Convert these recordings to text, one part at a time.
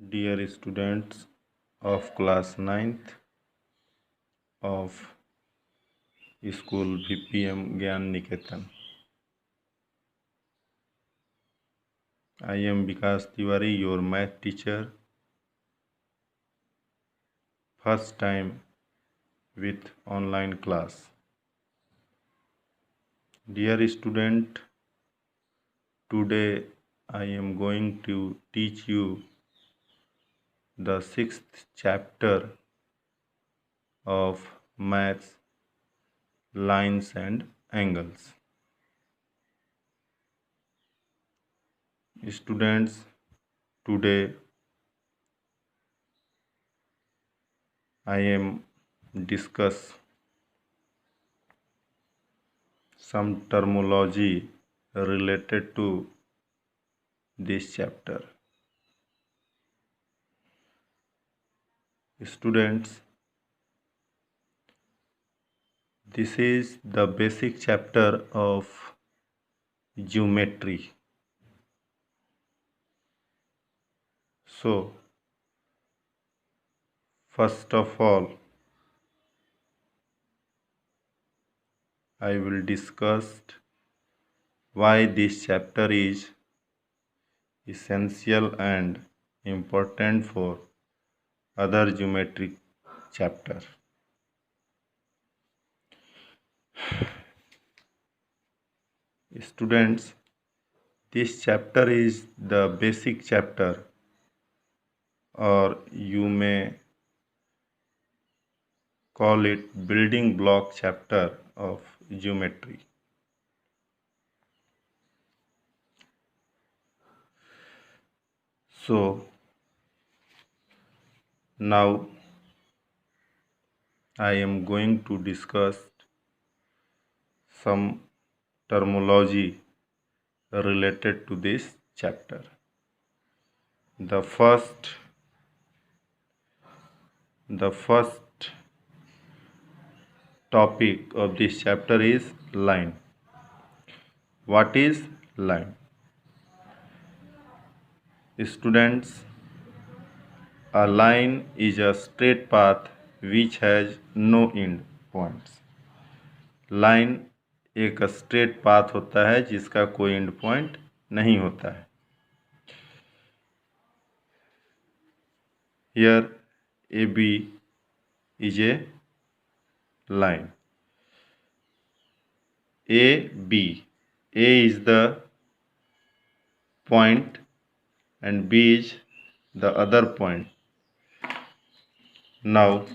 Dear students of class 9th of school VPM Gyan Niketan, I am Vikas Tiwari, your math teacher. First time with online class. Dear student, today I am going to teach you the 6th chapter of maths, lines and angles. Students, today I am discuss some terminology related to this chapter. Students, this is the basic chapter of geometry. So, first of all, I will discuss why this chapter is essential and important for other geometric chapter. Students, this chapter is the basic chapter, or you may call it building block chapter of geometry. So now I am going to discuss some terminology related to this chapter. The first topic of this chapter is line. What is line? Students, a line is a straight path which has no end points. Line एक straight path होता है जिसका कोई and point नहीं होता है. Here AB is a line. AB, A is the point and B is the other point. Now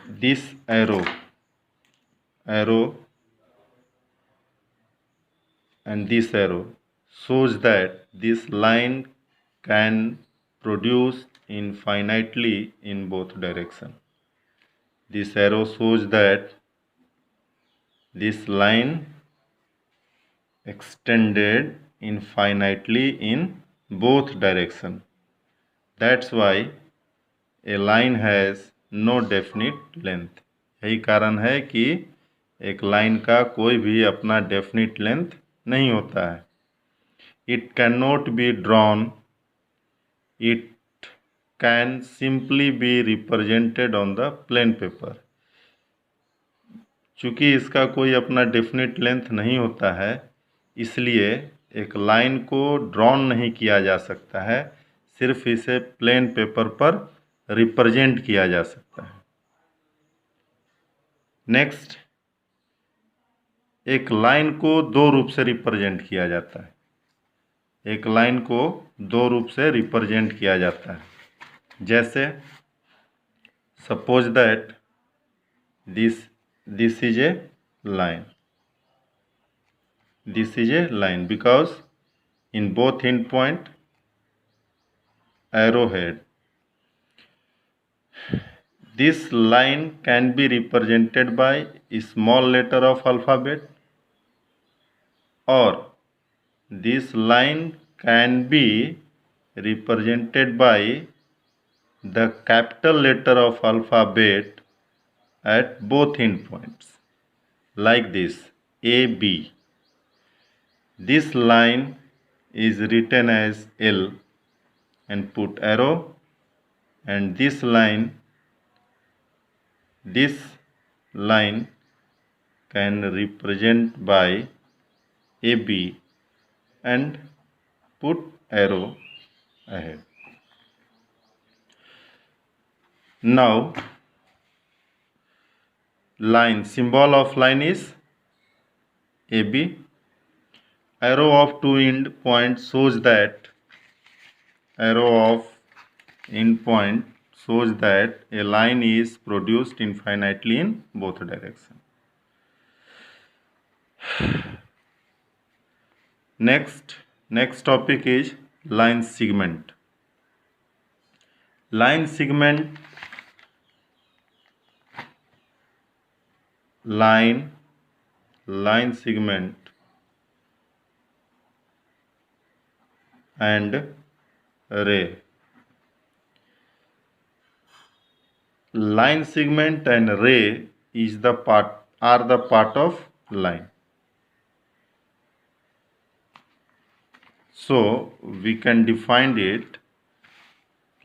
this arrow and this arrow shows that this line can produce infinitely in both directions. This arrow shows that this line extended infinitely in both directions. That's why a line has no definite length. यही कारण है कि एक line का कोई भी अपना definite length नहीं होता है. It cannot be drawn. It can simply be represented on the plain paper. चूँकि इसका कोई अपना डेफिनिट लेंथ नहीं होता है, इसलिए एक लाइन को ड्रॉन नहीं किया जा सकता है, सिर्फ इसे प्लेन पेपर पर रिप्रेजेंट किया जा सकता है. नेक्स्ट, एक लाइन को दो रूप से रिप्रेजेंट किया जाता है. एक लाइन को दो रूप से रिप्रेजेंट किया जाता है. जैसे suppose that this is a line. This is a line because in both end point arrowhead. This line can be represented by a small letter of alphabet, or this line can be represented by the capital letter of alphabet at both end points, like this AB. This line is written as L and put arrow, and this line can represent by AB and put arrow ahead. Now line, symbol of line is AB. Arrow of two end point shows that a line is produced infinitely in both directions. Next topic is line segment. Line segment and ray. Line segment and ray are the part of line. So we can define it.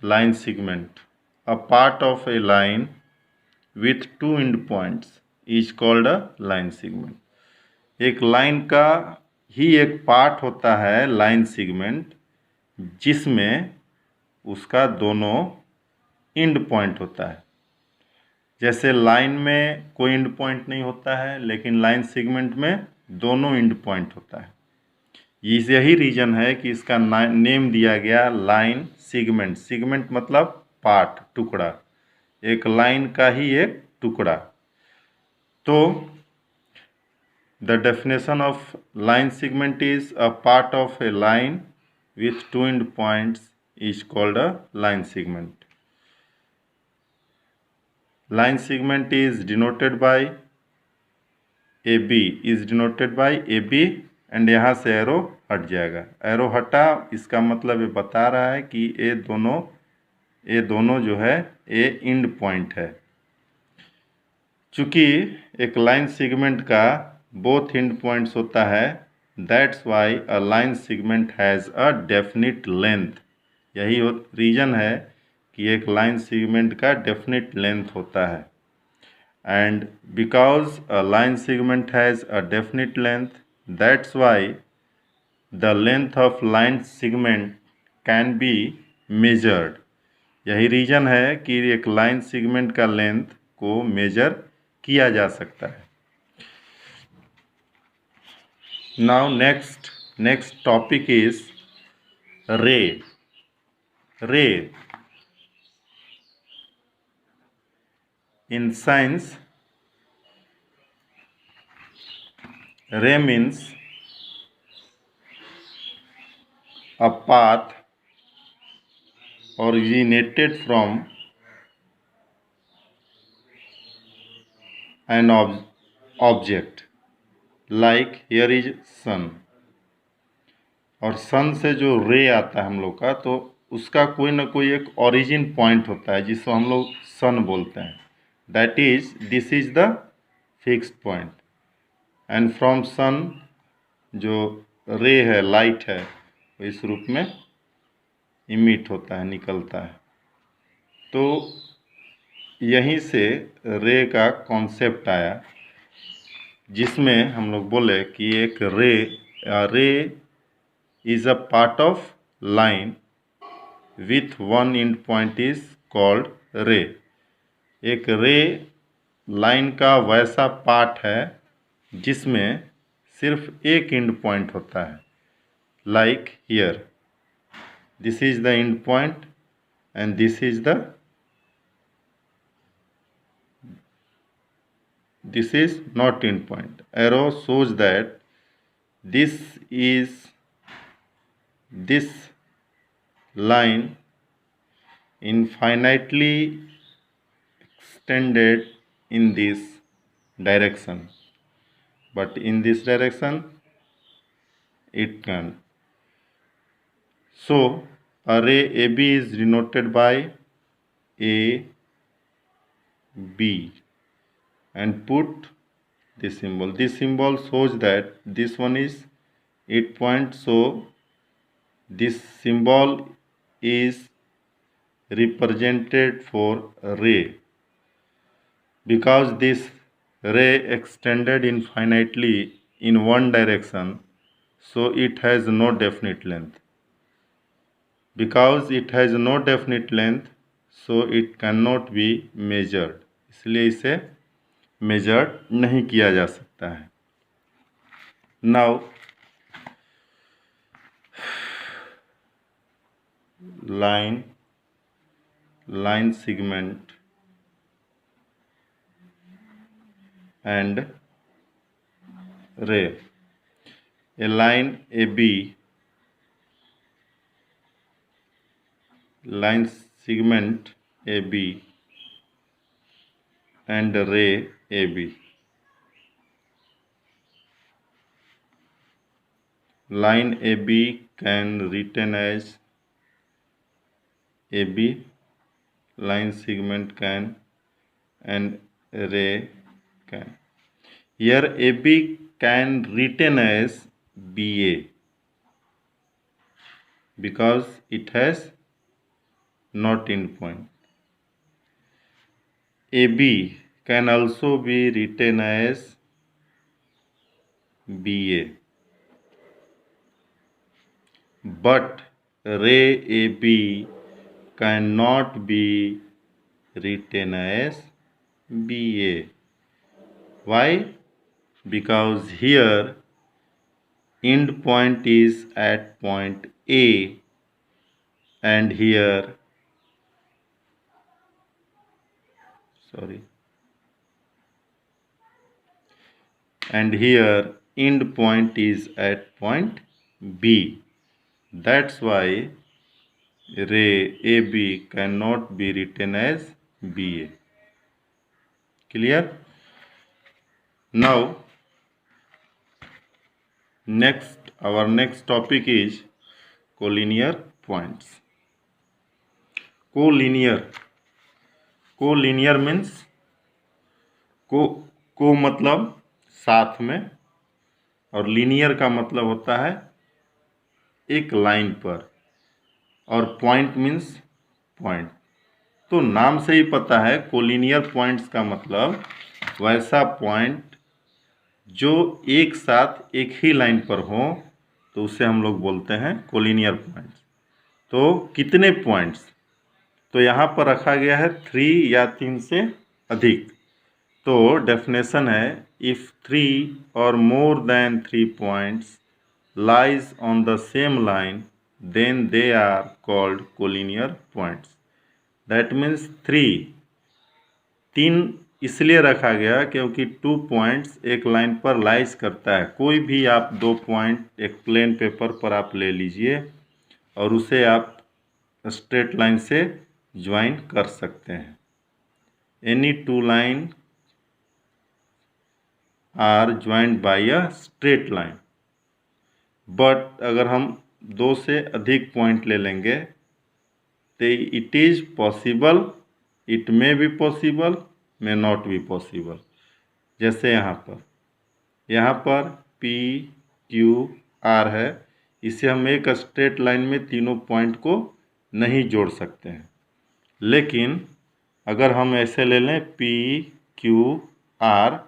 Line segment, a part of a line with two end points is called a line segment. एक line का ही एक part होता है line segment, जिसमें उसका दोनों and point होता है। जैसे लाइन में कोई एंड पॉइंट नहीं होता है, लेकिन लाइन सेगमेंट में दोनों एंड पॉइंट होता है। यही रीजन है कि इसका नेम दिया गया लाइन सेगमेंट। सेगमेंट मतलब पार्ट, टुकड़ा, एक लाइन का ही एक टुकड़ा। तो the definition of line segment is a part of a line with two end points is called a line segment. Line segment is denoted by AB, and यहाँ से arrow हट जाएगा। एरो हटा, इसका मतलब ये बता रहा है कि ये दोनों जो है ये एंड पॉइंट है। चूँकि एक लाइन सेगमेंट का बोथ एंड पॉइंट्स होता है, that's why a line segment has a definite length. यही रीजन है कि एक लाइन सेगमेंट का डेफिनिट लेंथ होता है। And because a line segment has a definite length, that's why the length of line segment can be measured. यही reason है कि एक लाइन सेगमेंट का लेंथ को मेजर किया जा सकता है। Now next topic is ray. Ray. In science, ray means a path originated from an object, like here is sun। और सन से जो रे आता है हम लोग का, तो उसका कोई ना कोई एक ओरिजिन पॉइंट होता है जिसको हम लोग सन बोलते हैं। That is this is the fixed point, and from sun जो रे है, लाइट है, इस रूप में इमिट होता है, निकलता है। तो यहीं से रे का कॉन्सेप्ट आया, जिसमें हम लोग बोले कि एक रे is a part of line with one end point is called ray। एक रे लाइन का वैसा पार्ट है जिसमें सिर्फ एक एंड पॉइंट होता है। Like here, this is the end point and this is not end point। Arrow shows that this line infinitely extended in this direction, but in this direction it can't। So array AB is denoted by AB and put this symbol. This symbol shows that this one is it points, so this symbol is represented for ray. Because this ray extended infinitely in one direction, so it has no definite length. Because it has no definite length, so it cannot be measured. इसलिए इसे measured नहीं किया जा सकता है. Now line segment and ray. A line AB, line segment AB and ray AB. Line AB can written as AB, line segment can, and ray can. Here AB can written as BA because it has not end point. AB can also be written as BA, but ray AB cannot be written as BA. Why? Because here end point is at point A and here end point is at point B. That's why ray AB cannot be written as BA. Clear? Now our next topic is collinear points. Collinear means को मतलब साथ में, और linear का मतलब होता है एक लाइन पर, और पॉइंट मीन्स पॉइंट. तो नाम से ही पता है कोलिनियर पॉइंट्स का मतलब वैसा पॉइंट जो एक साथ एक ही लाइन पर हो, तो उसे हम लोग बोलते हैं कोलिनियर पॉइंट्स. तो कितने पॉइंट्स? तो यहाँ पर रखा गया है 3 या 3 से अधिक. तो डेफिनेशन है, इफ़ 3 और more than 3 points lies on the same line then they are called collinear points. That means 3 इसलिए रखा गया क्योंकि 2 पॉइंट्स एक लाइन पर लाइज करता है. कोई भी आप 2 पॉइंट एक प्लेन पेपर पर आप ले लीजिए और उसे आप स्ट्रेट लाइन से ज्वाइन कर सकते हैं. Any 2 line are joined by a straight line. But अगर हम 2 से अधिक पॉइंट ले लेंगे तो it is possible, it may be possible, may not be possible. जैसे यहाँ पर P Q R है, इसे हम एक स्ट्रेट लाइन में तीनों पॉइंट को नहीं जोड़ सकते हैं. लेकिन अगर हम ऐसे ले लें P Q R,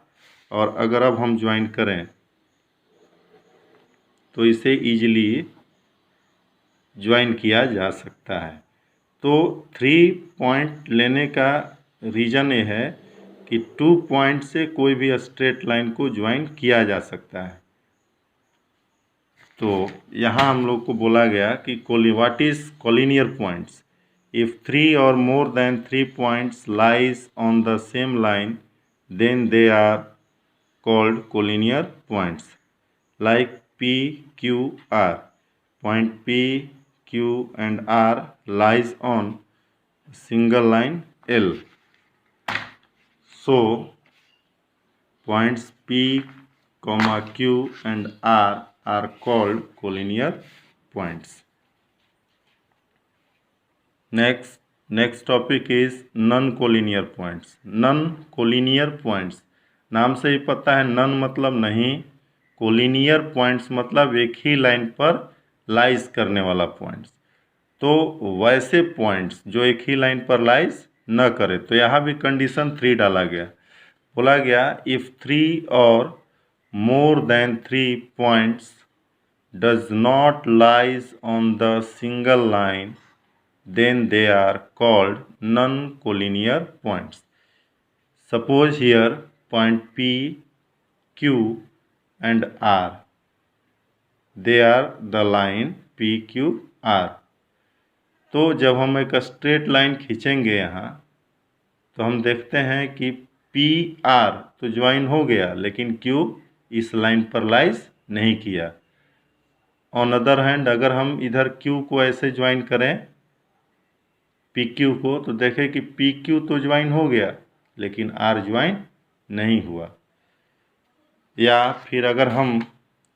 और अगर अब हम ज्वाइन करें तो इसे ईजिली ज्वाइन किया जा सकता है. तो 3 पॉइंट लेने का रीज़न ये है कि 2 पॉइंट से कोई भी स्ट्रेट लाइन को ज्वाइन किया जा सकता है. तो यहाँ हम लोग को बोला गया कि what is collinear points. If 3 और more than 3 points lies on the same line then they are called collinear points. Like P Q R. Point P, Q and R lies on single line L. So points P, Q and R are called collinear points. Next topic is non-collinear points. Non-collinear points, नाम से ही पता है, none मतलब नहीं, collinear points मतलब एक ही line पर lies करने वाला पॉइंट्स। तो वैसे पॉइंट्स जो एक ही लाइन पर लाइज न करे, तो यहाँ भी कंडीशन 3 डाला गया। बोला गया इफ 3 और more than 3 points does not lies on the single line, then they are called non-collinear points. Suppose here point P, Q and R. They are the line P, Q, R. तो जब हम एक straight line खींचेंगे यहाँ, तो हम देखते हैं कि पी आर तो ज्वाइन हो गया, लेकिन क्यू इस लाइन पर लाइज नहीं किया। ऑन अदर हैंड अगर हम इधर क्यू को ऐसे ज्वाइन करें पी क्यू को, तो देखें कि पी क्यू तो ज्वाइन हो गया, लेकिन आर ज्वाइन नहीं हुआ। या फिर अगर हम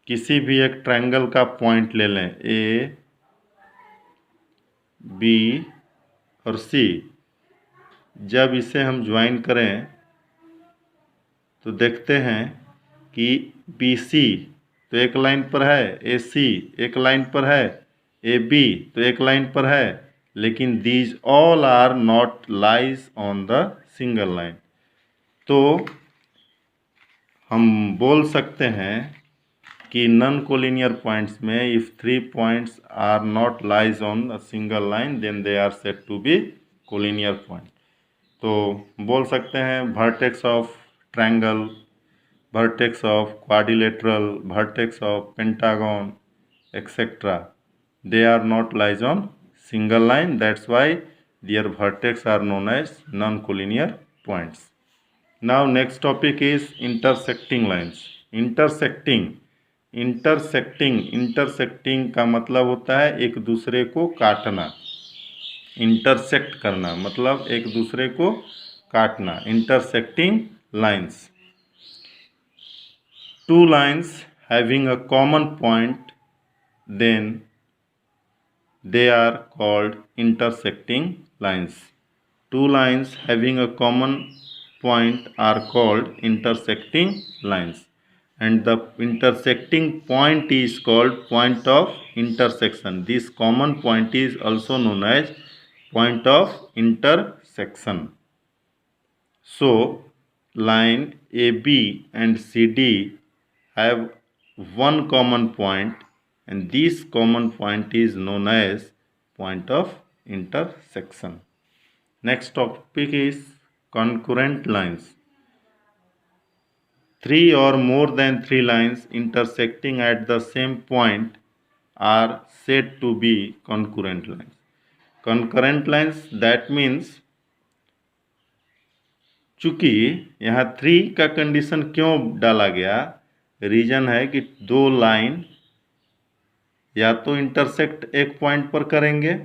किसी भी एक ट्रायंगल का पॉइंट ले लें ए, बी और सी, जब इसे हम ज्वाइन करें तो देखते हैं कि बी सी तो एक लाइन पर है, ए सी एक लाइन पर है, ए बी तो एक लाइन पर है, लेकिन these all are not lies on the single line. तो हम बोल सकते हैं कि नॉन कोलिनियर पॉइंट्स में if 3 points are not lies on a single line then they are said to be collinear point. तो बोल सकते हैं vertex of triangle, vertex of quadrilateral, vertex of pentagon, etc. They are not lies on single line. That's why their vertex are known as non-collinear points. Now next topic is intersecting lines. Intersecting का मतलब होता है एक दूसरे को काटना। Intersect करना मतलब एक दूसरे को काटना। Intersecting lines, two lines having a common point, then they are called intersecting lines. Two lines having a common point are called intersecting lines, and the intersecting point is called point of intersection. This common point is also known as point of intersection. So line AB and CD have one common point, and this common point is known as point of intersection. Next topic is concurrent lines. 3 or more than 3 lines intersecting at the same point are said to be concurrent lines. Concurrent lines, that means चूंकि यहाँ 3 का condition क्यों डाला गया, reason है कि दो line या तो इंटरसेक्ट एक पॉइंट पर करेंगे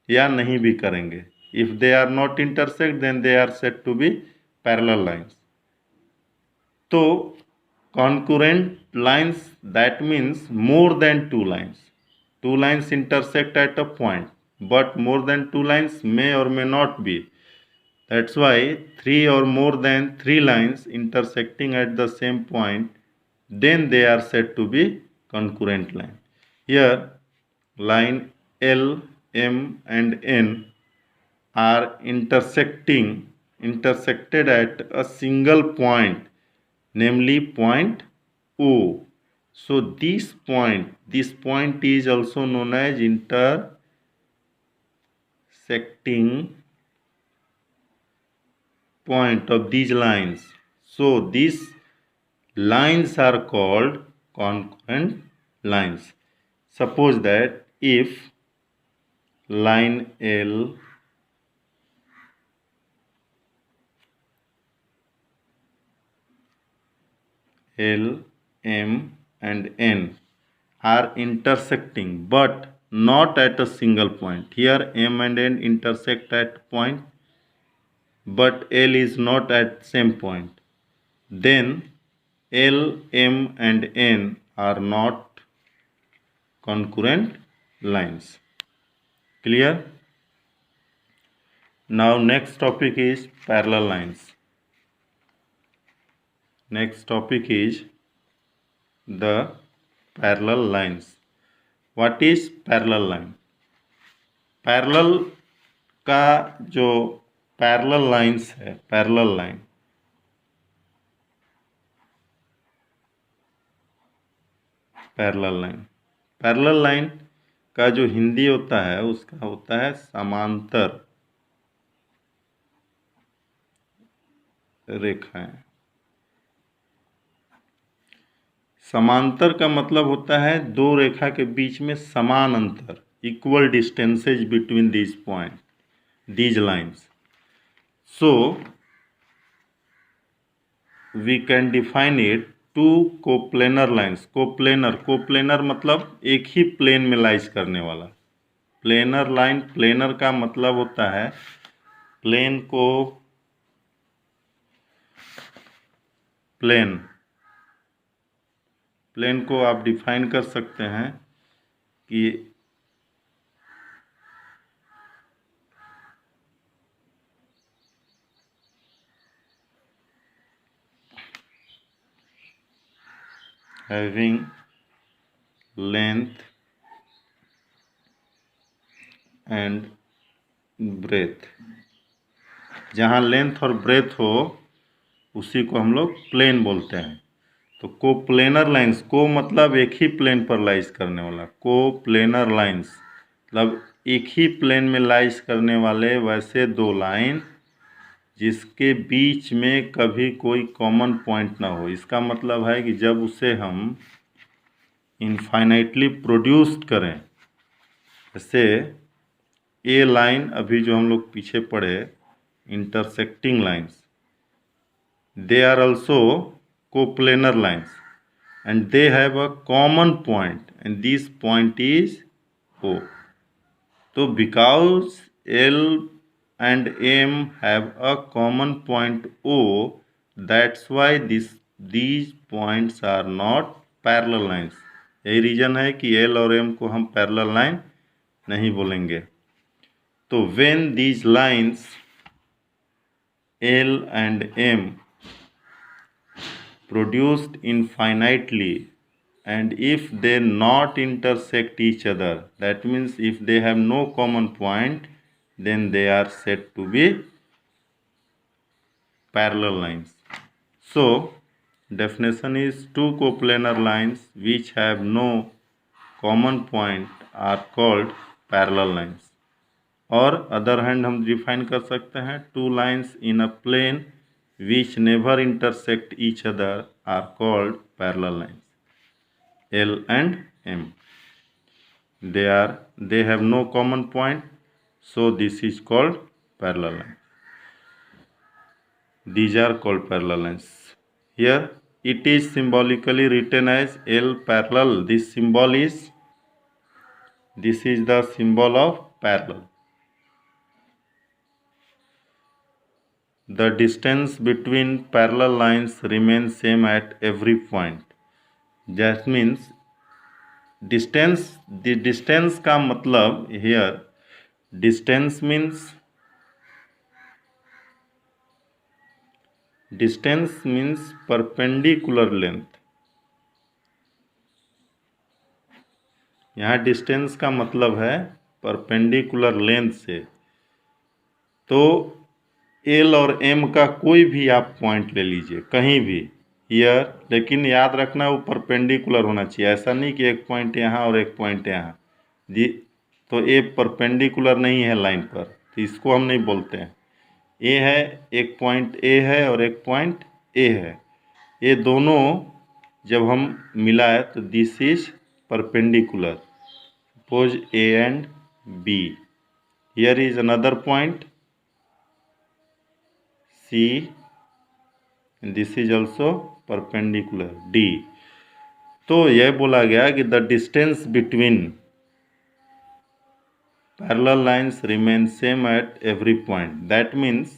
या नहीं भी करेंगे। If they are not intersect then they are said to be parallel lines. तो concurrent lines, that means more than two lines. Two lines intersect at a point, but more than two lines may और may not be. That's why 3 or more than 3 lines intersecting at the same point, then they are said to be concurrent line. Here line L, M and N are intersected at a single point, namely point O. So this point is also known as intersecting point of these lines. So these lines are called concurrent lines. Suppose that if line L, M and N are intersecting but not at a single point. Here M and N intersect at point, but L is not at same point. Then L, M and N are not concurrent lines. Clear? Now next topic is parallel lines. Next topic is the parallel lines. What is parallel line? Parallel का जो parallel lines है, parallel line, parallel line का जो हिंदी होता है उसका होता है समांतर रेखाएं। समांतर का मतलब होता है दो रेखा के बीच में समान अंतर, equal distances between these point, these lines. So we can define it two coplanar lines. Coplanar मतलब एक ही प्लेन में लाइज करने वाला। प्लेनर लाइन, प्लेनर का मतलब होता है प्लेन को आप डिफाइन कर सकते हैं कि having length and breadth। जहाँ लेंथ और ब्रेथ हो उसी को हम लोग प्लेन बोलते हैं। तो कोप्लेनर लाइंस, को मतलब एक ही प्लेन पर लाइज करने वाला, कोप्लेनर लाइंस मतलब एक ही प्लेन में लाइज करने वाले वैसे दो लाइन जिसके बीच में कभी कोई कॉमन पॉइंट ना हो। इसका मतलब है कि जब उसे हम इनफाइनाइटली प्रोड्यूस करें, जैसे ए लाइन अभी जो हम लोग पीछे पढ़े, intersecting lines, they are also coplanar lines and they have a common point and this point is O. So because L and M have a common point O, that's why these points are not parallel lines। यही reason है कि L और M को हम parallel line नहीं बोलेंगे। तो when these lines L and M produced infinitely and if they not intersect each other, that means if they have no common point, then they are said to be parallel lines। So definition is two coplanar lines which have no common point are called parallel lines। और other hand हम define कर सकते हैं two lines in a plane which never intersect each other are called parallel lines, L and M। They have no common point, so this is called parallel line। These are called parallel lines। Here it is symbolically written as L parallel। This is the symbol of parallel। The distance between parallel lines remains same at every point। That means distance, the distance का मतलब here distance means perpendicular length। यहाँ distance का मतलब है perpendicular length से। तो L और M का कोई भी आप पॉइंट ले लीजिए कहीं भी हियर, लेकिन याद रखना वो परपेंडिकुलर होना चाहिए। ऐसा नहीं कि एक पॉइंट यहाँ और एक पॉइंट यहाँ जी, तो ए परपेंडिकुलर नहीं है लाइन पर, तो इसको हम नहीं बोलते हैं। ए है, एक पॉइंट ए है और एक पॉइंट ए है, ये दोनों जब हम मिलाए तो this is perpendicular. Suppose A and B, here is another point C and this is also perpendicular D। तो यह बोला गया कि the distance between parallel lines remains same at every point। That means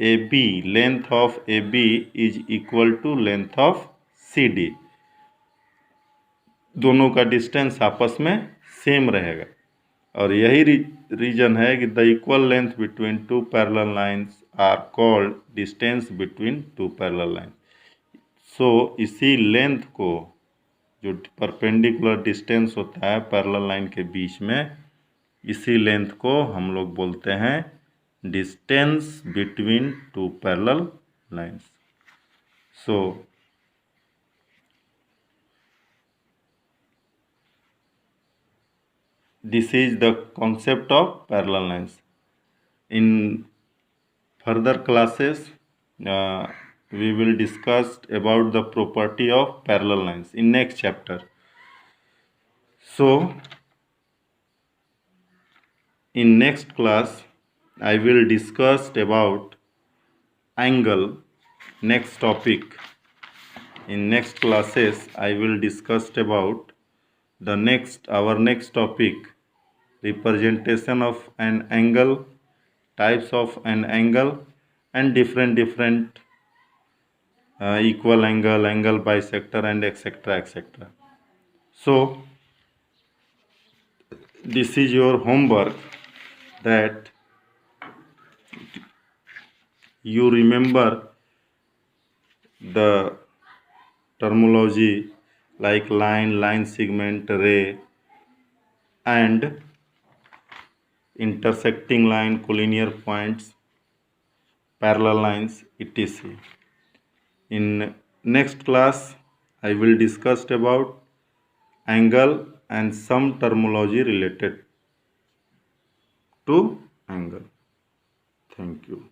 AB, length of AB is equal to length of CD। दोनों का distance आपस में same रहेगा और यही रीजन है कि the equal length between two parallel lines are called distance between two parallel lines. So इसी लेंथ को जो परपेंडिकुलर डिस्टेंस होता है पैरेलल लाइन के बीच में, इसी लेंथ को हम लोग बोलते हैं distance between two parallel lines. So this is the concept of parallel lines. In further classes, we will discuss about the property of parallel lines in next chapter. So, in next class, I will discuss about angle. Next topic. In next classes, I will discuss about our next topic, representation of an angle, types of an angle, and different equal angle, angle bisector, and etc. etc. So this is your homework, that you remember the terminology like line, line segment, ray, and intersecting line, collinear points, parallel lines, etc. In next class, I will discuss about angle and some terminology related to angle. Thank you.